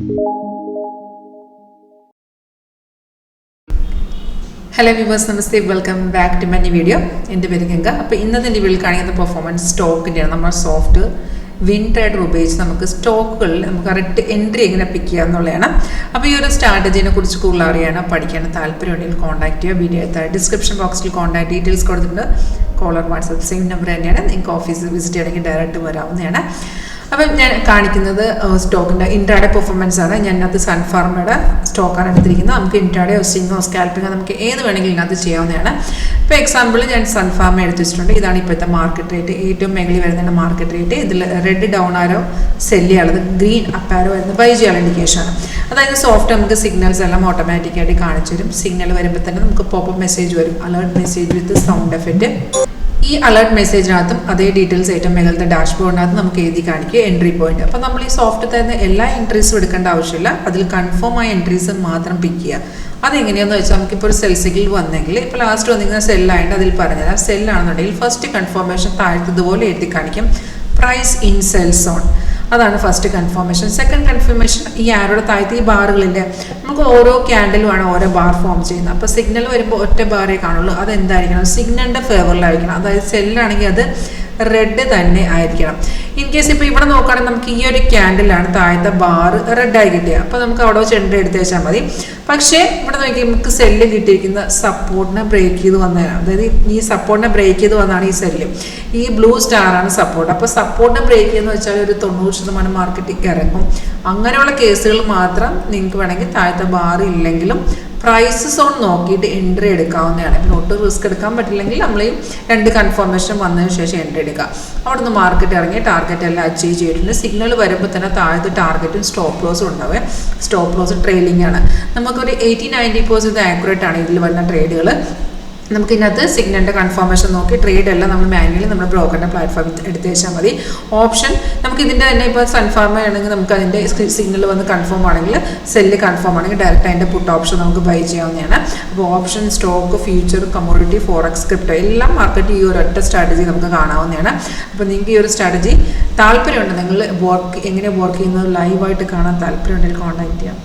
Hello viewers, namaste, welcome back to my new video. In the video, ഇന്നത്തെ വീഡിയോയിൽ കാണിക്കുന്ന performance സ്റ്റോക്കിൻ്റെയാണ്. നമ്മൾ soft win trader ഉപയോഗിച്ച് നമുക്ക് സ്റ്റോക്കുകളിൽ നമുക്ക് കറക്റ്റ് എൻട്രി എങ്ങനെ പിക്ക് ചെയ്യുക എന്നുള്ളതാണ്. അപ്പോൾ ഈ ഒരു സ്ട്രാറ്റജീനെ കുറിച്ച് കൂടുതൽ അറിയാനോ പഠിക്കാനോ താല്പര്യമുണ്ടെങ്കിൽ കോൺടാക്ട് ചെയ്യുക. വീഡിയോ ഡിസ്ക്രിപ്ഷൻ ബോക്സിൽ കോൺടാക്ട് ഡീറ്റെയിൽസ് കൊടുത്തിട്ടുണ്ട്. കോളർ വാട്സപ്പ് സെയിം നമ്പർ തന്നെയാണ്. നിങ്ങൾക്ക് ഓഫീസിൽ വിസിറ്റ് ചെയ്യണമെങ്കിൽ ഡയറക്റ്റ് വരാവുന്നതാണ്. അപ്പം ഞാൻ കാണിക്കുന്നത് സ്റ്റോക്കിൻ്റെ ഇൻട്രാഡേ പെർഫോമൻസ് ആണ്. ഞാനത് സൺഫാർമയുടെ സ്റ്റോക്കാണ് എടുത്തിരിക്കുന്നത്. നമുക്ക് ഇൻട്രാഡേ സ്വിങ്ങോ സ്കാൽപ്പിങ്ങോ നമുക്ക് ഏത് വേണമെങ്കിലും ഇതിനകത്ത് ചെയ്യാവുന്നതാണ്. ഇപ്പോൾ എക്സാമ്പിൾ ഞാൻ സൺഫാർമ എടുത്ത് വെച്ചിട്ടുണ്ട്. ഇതാണ് ഇപ്പോഴത്തെ മാർക്കറ്റ് റേറ്റ്. ഏറ്റവും മേഖലയിൽ വരുന്ന മാർക്കറ്റ് റേറ്റ്. ഇതിൽ റെഡ് ഡൗൺ ആരോ സെല്ല് ചെയ്യാനുള്ളത്, ഗ്രീൻ അപ്പ് ആരോ വരുന്നത് ബൈ ചെയ്യാനുള്ള ഇൻഡിക്കേഷനാണ്. അതായത് സോഫ്റ്റ് നമുക്ക് സിഗ്നൽസ് എല്ലാം ഓട്ടോമാറ്റിക്കായിട്ട് കാണിച്ചു തരും. സിഗ്നൽ വരുമ്പോൾ തന്നെ നമുക്ക് പോപ്പ് മെസ്സേജ് വരും, അലേർട്ട് മെസ്സേജ് വിത്ത് സൗണ്ട് എഫക്റ്റ്. ഈ അലേർട്ട് മെസ്സേജിനകത്തും അതേ ഡീറ്റെയിൽസ് ഏറ്റവും മേഖലത്തെ ഡാഷ്ബോർഡിനകത്ത് നമുക്ക് എഴുതി കാണിക്കുക എൻട്രി പോയിന്റ്. അപ്പോൾ നമ്മൾ ഈ സോഫ്റ്റ് തരുന്ന എല്ലാ എൻട്രീസും എടുക്കേണ്ട ആവശ്യമില്ല. അതിൽ കൺഫേം ആയ എൻട്രീസ് മാത്രം പിക്ക് ചെയ്യുക. അതെങ്ങനെയാണെന്ന് വെച്ചാൽ നമുക്കിപ്പോൾ ഒരു സെൽ സിഗ്നൽ വന്നെങ്കിൽ ഇപ്പോൾ ലാസ്റ്റ് വന്നിരിക്കുന്ന സെല്ലായിട്ട് അതിൽ പറഞ്ഞുതരാം. സെല്ലാണെന്നുണ്ടെങ്കിൽ ഫസ്റ്റ് കൺഫർമേഷൻ താഴ്ത്തതുപോലെ എഴുതി കാണിക്കും, പ്രൈസ് ഇൻ സെൽ സോൺ. അതാണ് ഫസ്റ്റ് കൺഫർമേഷൻ. സെക്കൻഡ് കൺഫർമേഷൻ ഈ ആരോടെ താഴ്ത്തി ഈ ബാറുകളിൻ്റെ നമുക്ക് ഓരോ ക്യാൻഡിലുമാണ് ഓരോ ബാർ ഫോം ചെയ്യുന്നത്. അപ്പോൾ സിഗ്നൽ വരുമ്പോൾ ഒറ്റ ബാറേ കാണുള്ളൂ. അതെന്തായിരിക്കണം? സിഗ്നലിൻ്റെ ഫേവറിലായിരിക്കണം. അതായത് സെല്ലാണെങ്കിൽ അത് റെഡ് തന്നെ ആയിരിക്കണം. ഇൻ കേസ് ഇപ്പോൾ ഇവിടെ നോക്കുകയാണെങ്കിൽ നമുക്ക് ഈ ഒരു ക്യാൻഡിലാണ് താഴത്തെ ബാർ റെഡായി കിട്ടിയത്. അപ്പോൾ നമുക്ക് അവിടെ വെച്ച് എൻട്രി എടുത്ത് വെച്ചാൽ മതി. പക്ഷേ ഇവിടെ നോക്കി നമുക്ക് സെല്ല് കിട്ടിയിരിക്കുന്ന സപ്പോർട്ടിനെ ബ്രേക്ക് ചെയ്ത് വന്നതാണ്. അതായത് ഈ സപ്പോർട്ടിനെ ബ്രേക്ക് ചെയ്ത് വന്നതാണ് ഈ സെല്ല്. ഈ ബ്ലൂ സ്റ്റാറാണ് സപ്പോർട്ട്. അപ്പോൾ സപ്പോർട്ടിനെ ബ്രേക്ക് ചെയ്യുന്ന വെച്ചാൽ ഒരു 90% മാർക്കറ്റിലേക്ക് ഇറങ്ങും. അങ്ങനെയുള്ള കേസുകൾ മാത്രം നിങ്ങൾക്ക് വേണമെങ്കിൽ താഴത്തെ ബാർ ഇല്ലെങ്കിലും പ്രൈസ് സോൺ നോക്കിയിട്ട് എൻട്രി എടുക്കാവുന്നതാണ്. പിന്നെ ഒട്ടും റിസ്ക് എടുക്കാൻ പറ്റില്ലെങ്കിൽ നമ്മൾ ഈ രണ്ട് കൺഫർമേഷൻ വന്നതിന് ശേഷം എൻട്രി എടുക്കുക. അവിടെ നിന്ന് മാർക്കറ്റ് ഇറങ്ങി ടാർഗറ്റ് എല്ലാം അച്ചീവ് ചെയ്തിട്ടുണ്ട്. സിഗ്നൽ വരുമ്പോൾ തന്നെ താഴത്ത് ടാർഗറ്റും സ്റ്റോപ്പ് ലോസും ഉണ്ടാവുക. സ്റ്റോപ്പ് ലോസ് ട്രെയിലിംഗ് ആണ്. നമുക്കൊരു 80-90% ആക്യുറേറ്റ് ആണ് ഇതിൽ വരുന്ന ട്രേഡുകൾ. നമുക്ക് ഇതിനകത്ത് സിഗ്നലിൻ്റെ കൺഫർമേഷൻ നോക്കി ട്രേഡ് എല്ലാം നമ്മൾ മാനുവലി നമ്മുടെ ബ്രോക്കറിൻ്റെ പ്ലാറ്റ്ഫോമിൽ എടുത്ത് വെച്ചാൽ മതി. ഓപ്ഷൻ നമുക്ക് ഇതിൻ്റെ തന്നെ ഇപ്പോൾ സൺഫാർമ ആണെങ്കിൽ നമുക്ക് അതിൻ്റെ സിഗ്നൽ വന്ന് കൺഫേം ആണെങ്കിൽ സെല്ല് കൺഫേം ആണെങ്കിൽ ഡയറക്റ്റ് അതിൻ്റെ പുട്ട് ഓപ്ഷൻ നമുക്ക് ബൈ ചെയ്യാവുന്നതാണ്. അപ്പോൾ option, stock, future, commodity, forex, crypto എല്ലാം മാർക്കറ്റ് ഈ ഒരു ഒറ്റ സ്ട്രാറ്റജി നമുക്ക് കാണാവുന്നതാണ്. അപ്പോൾ നിങ്ങൾക്ക് ഈ ഒരു സ്ട്രാറ്റജി താല്പര്യമുണ്ട്, നിങ്ങൾ എങ്ങനെ വർക്ക് ചെയ്യുന്നത് ലൈവായിട്ട് കാണാൻ താല്പര്യമുണ്ടെങ്കിൽ കോൺടാക്ട് ചെയ്യാം.